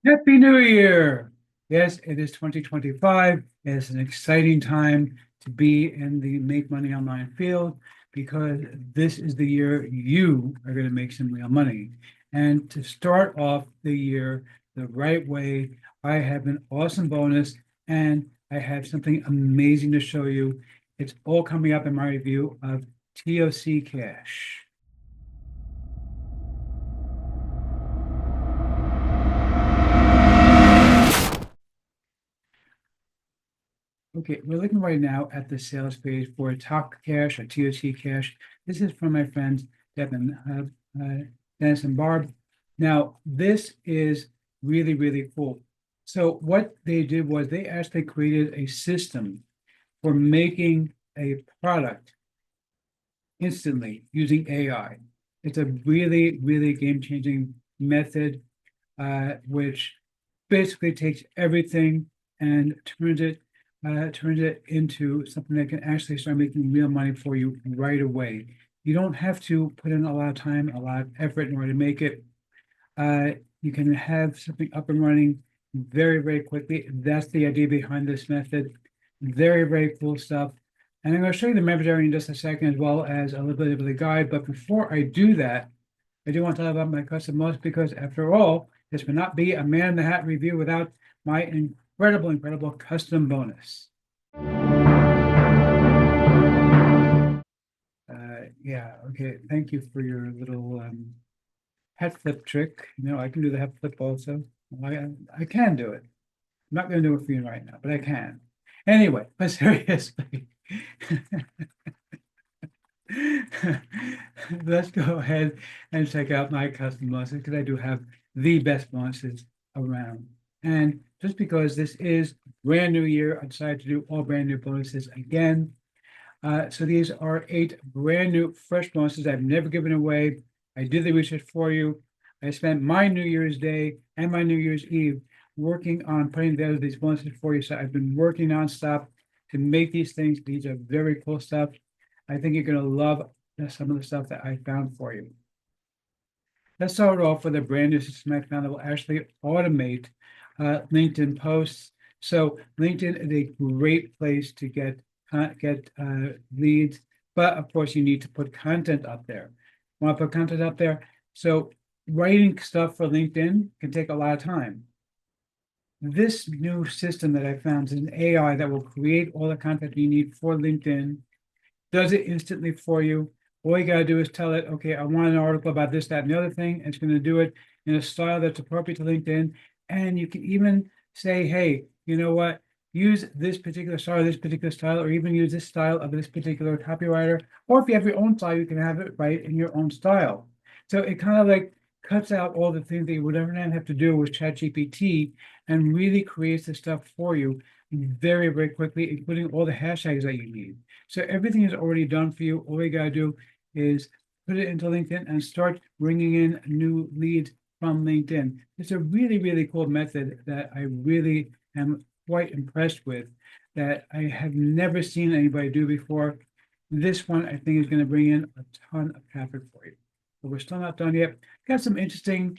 Happy New Year! Yes, it is 2025. It's an exciting time to be in the make money online field because this is the year you are going to make some real money. And to start off the year the right way, I have an awesome bonus and I have something amazing to show you. It's all coming up in my review of TOC Cash. Okay, we're looking right now at the sales page for TOC Cash or TOC Cash. This is from my friends Devin, Dennis and Barb. Now, this is really, really cool. So what they did was they actually created a system for making a product instantly using AI. It's a really, really game-changing method, which basically takes everything and turns it into something that can actually start making real money for you right away. You don't have to put in a lot of time, a lot of effort in order to make it. Uh, you can have something up and running very, very quickly. That's the idea behind this method. Very, very cool stuff. And I'm going to show you the members area in just a second, as well as a little bit of the guide. But before I do that, I do want to talk about my custom bonus because, after all, this would not be a man in the hat review without my incredible, incredible custom bonus. Yeah, okay. Thank you for your little hat flip trick. You know, I can do the hat flip also. I can do it. I'm not going to do it for you right now, but I can. Anyway, but seriously, let's go ahead and check out my custom bonuses because I do have the best bonuses around. And just because this is brand new year, I decided to do all brand new bonuses again. So these are 8 brand new fresh bonuses I've never given away. I did the research for you. I spent my New Year's Day and my New Year's Eve working on putting together these bonuses for you. So I've been working nonstop to make these things. These are very cool stuff. I think you're going to love some of the stuff that I found for you. Let's start off with a brand new system I found that will actually automate LinkedIn posts. So LinkedIn is a great place to get leads, but of course you need to put content up there. Want to put content up there? So writing stuff for LinkedIn can take a lot of time. This new system that I found is an AI that will create all the content you need for LinkedIn, does it instantly for you. All you got to do is tell it, okay, I want an article about this, that, and the other thing. It's going to do it in a style that's appropriate to LinkedIn. And you can even say, hey, you know what? Use this particular style, or even use this style of this particular copywriter. Or if you have your own style, you can have it right in your own style. So it kind of like cuts out all the things that you would ever have to do with ChatGPT and really creates the stuff for you very, very quickly, including all the hashtags that you need. So everything is already done for you. All you got to do is put it into LinkedIn and start bringing in new leads from LinkedIn. It's a really, really cool method that I really am quite impressed with, that I have never seen anybody do before. This one, I think, is going to bring in a ton of traffic for you. But we're still not done yet. Got some interesting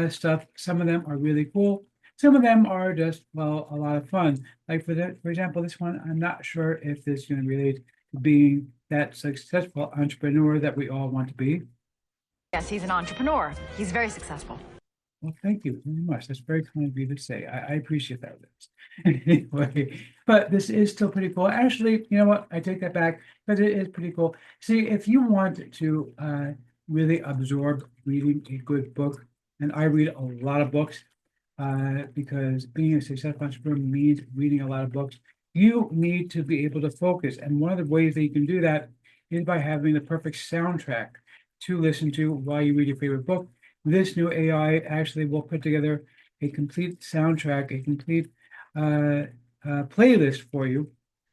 stuff. Some of them are really cool. Some of them are just, well, a lot of fun. Like for example, this one, I'm not sure if this is going to relate to being that successful entrepreneur that we all want to be. Yes, he's an entrepreneur. He's very successful. Well, thank you very much. That's very kind of you to say. I appreciate that. Anyway, but this is still pretty cool. Actually, you know what? I take that back because it is pretty cool. See, if you want to really absorb reading a good book, and I read a lot of books because being a successful entrepreneur means reading a lot of books, you need to be able to focus. And one of the ways that you can do that is by having the perfect soundtrack to listen to while you read your favorite book. This new AI actually will put together a complete soundtrack, a complete playlist for you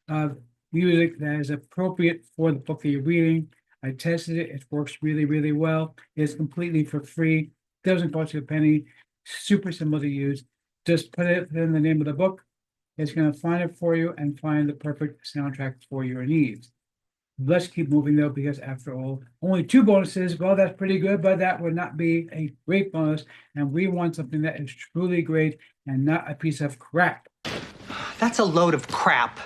of music that is appropriate for the book that you're reading. I tested it. It works really, really well. It's completely for free. Doesn't cost you a penny. Super simple to use. Just put it in the name of the book. It's going to find it for you and find the perfect soundtrack for your needs. Let's keep moving though, because after all, only 2 bonuses. Well, that's pretty good, but that would not be a great bonus. And we want something that is truly great and not a piece of crap. That's a load of crap.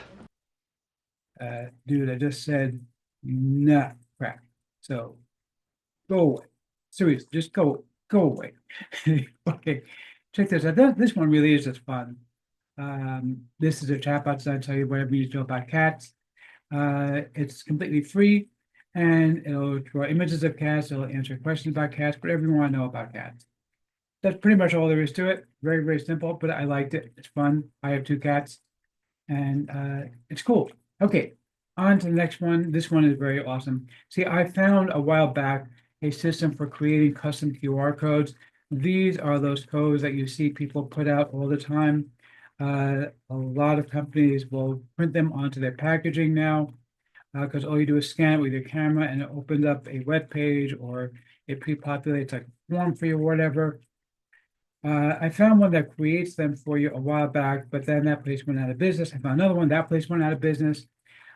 Dude, I just said not crap. So go away. Seriously, just go away. Okay, check this out. This one really is just fun. This is a chatbot that tell you whatever you feel about cats. It's completely free, and it'll draw images of cats. It'll answer questions about cats, whatever you want to know about cats. That's pretty much all there is to it. Very, very simple, but I liked it. It's fun. I have 2 cats, and it's cool. Okay, on to the next one. This one is very awesome. See, I found a while back a system for creating custom QR codes. These are those codes that you see people put out all the time. A lot of companies will print them onto their packaging now, because all you do is scan it with your camera and it opens up a web page, or it pre-populates like a form for you or whatever. I found one that creates them for you a while back, but then that place went out of business. I found another one, that place went out of business.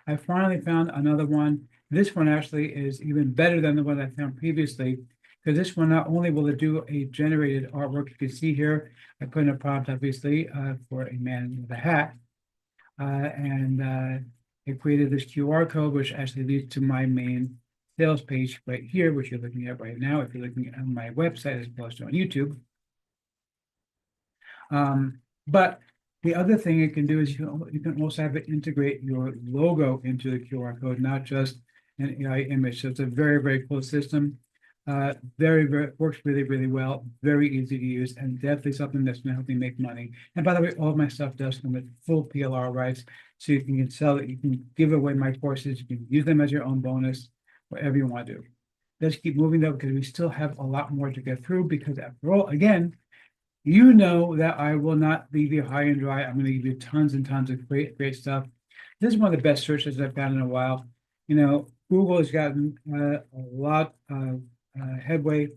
I finally found another one. This one actually is even better than the one I found previously, because this one, not only will it do a generated artwork, you can see here, I put in a prompt, obviously, for a man with a hat. It created this QR code, which actually leads to my main sales page right here, which you're looking at right now, if you're looking at my website as opposed to on YouTube. But the other thing it can do is you can also have it integrate your logo into the QR code, not just an AI image. So it's a very, very cool system. Works really, really well, very easy to use, and definitely something that's going to help me make money. And by the way, all of my stuff does come with full PLR rights, so you can sell it, you can give away my courses, you can use them as your own bonus, whatever you want to do. Let's keep moving though, because we still have a lot more to get through, because after all, again, you know that I will not leave you high and dry. I'm going to give you tons and tons of great, great stuff. This is one of the best searches I've found in a while. You know, Google has gotten a lot of headway.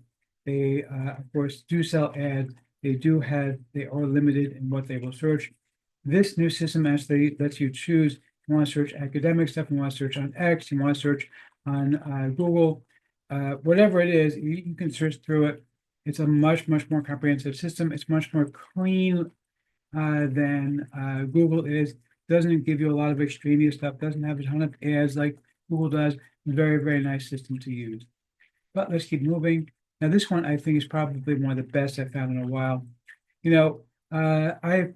They, of course, do sell ads. They are limited in what they will search. This new system actually lets you choose. You want to search academic stuff, you want to search on X, you want to search on Google, whatever it is, you can search through it. It's a much, much more comprehensive system. It's much more clean than Google is. Doesn't give you a lot of extraneous stuff. Doesn't have a ton of ads like Google does. Very, very nice system to use. But let's keep moving. Now, this one I think is probably one of the best I've found in a while. You know, I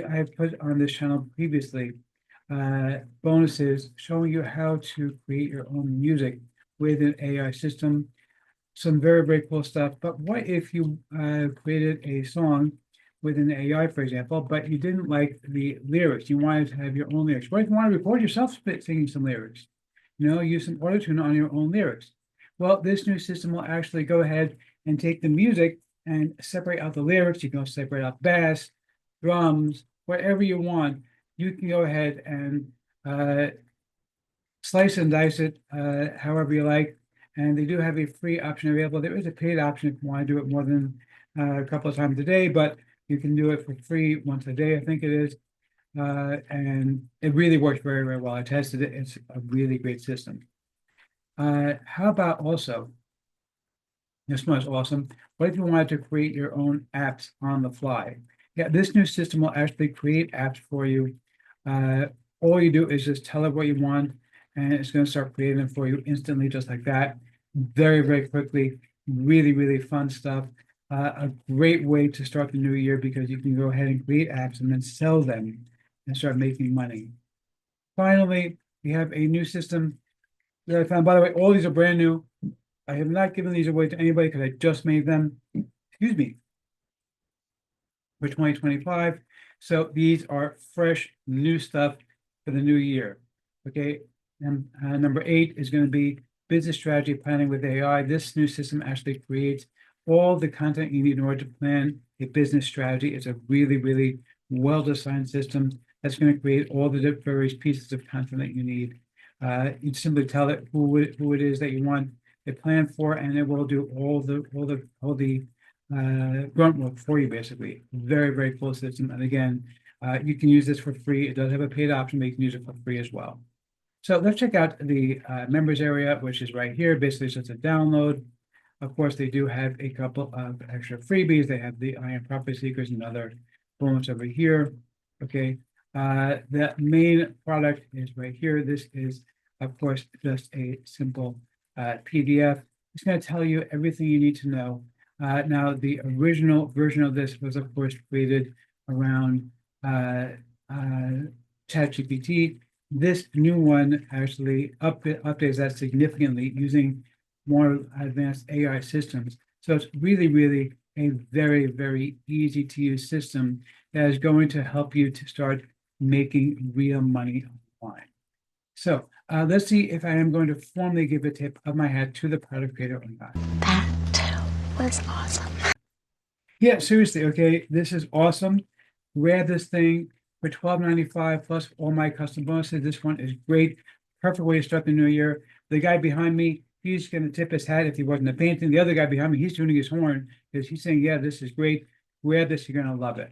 have put on this channel previously bonuses showing you how to create your own music with an AI system. Some very, very cool stuff. But what if you created a song with an AI, for example, but you didn't like the lyrics? You wanted to have your own lyrics. What if you want to record yourself singing some lyrics? You know, use some auto-tune on your own lyrics. Well, this new system will actually go ahead and take the music and separate out the lyrics. You can separate out bass, drums, whatever you want. You can go ahead and slice and dice it however you like. And they do have a free option available. There is a paid option if you want to do it more than a couple of times a day, but you can do it for free once a day, I think it is. And it really works very, very well. I tested it. It's a really great system. How about also, this one is awesome. What if you wanted to create your own apps on the fly? Yeah, this new system will actually create apps for you. All you do is just tell it what you want, and it's going to start creating them for you instantly, just like that. Very, very quickly. Really, really fun stuff. A great way to start the new year, because you can go ahead and create apps and then sell them and start making money. Finally, we have a new system that I found. By the way, all these are brand new. I have not given these away to anybody because I just made them. Excuse me. For 2025. So these are fresh, new stuff for the new year. Okay. And number 8 is going to be business strategy planning with AI. This new system actually creates all the content you need in order to plan a business strategy. It's a really, really well-designed system that's going to create all the various pieces of content that you need. You simply tell it who it is that you want a plan for, and it will do all the grunt work for you, basically. Very, very cool system. And again, you can use this for free. It does have a paid option, but you can use it for free as well. So let's check out the members area, which is right here. Basically, it's just a download. Of course, they do have a couple of extra freebies. They have the Iron Property Seekers and other bonus over here. Okay, the main product is right here. This is, of course, just a simple PDF. It's going to tell you everything you need to know. Now, the original version of this was, of course, created around ChatGPT. This new one actually updates that significantly using more advanced AI systems. So it's really, really a very, very easy to use system that is going to help you to start making real money online. So let's see if I am going to formally give a tip of my hat to the product creator or not. That was awesome. Yeah, seriously, okay, this is awesome. Grab this thing for $12.95 plus all my custom bonuses. This one is great. Perfect way to start the new year. The guy behind me, he's going to tip his hat if he wasn't a painting. The other guy behind me, he's tuning his horn because he's saying, yeah, this is great. Grab this, you're going to love it.